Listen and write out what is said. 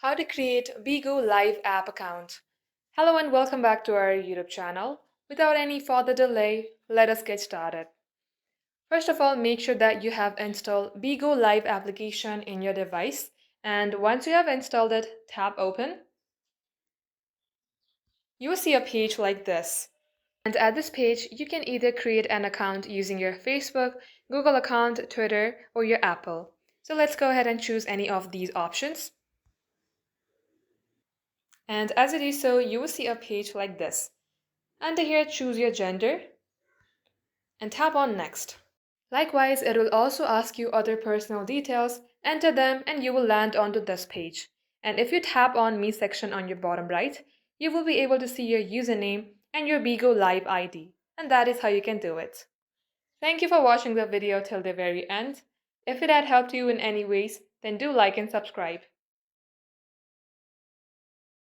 How to create Bigo Live app account. Hello and welcome back to our YouTube channel. Without any further delay, let us get started. First of all, make sure that you have installed Bigo Live application in your device, and once you have installed it, tap open. You will see a page like this. And at this page, you can either create an account using your Facebook, Google account, Twitter, or your Apple. So let's go ahead and choose any of these options. And as you do so, you will see a page like this. Under here, choose your gender and tap on Next. Likewise, it will also ask you other personal details, enter them, and you will land onto this page. And if you tap on Me section on your bottom right, you will be able to see your username and your Bigo Live ID. And that is how you can do it. Thank you for watching the video till the very end. If it had helped you in any ways, then do like and subscribe.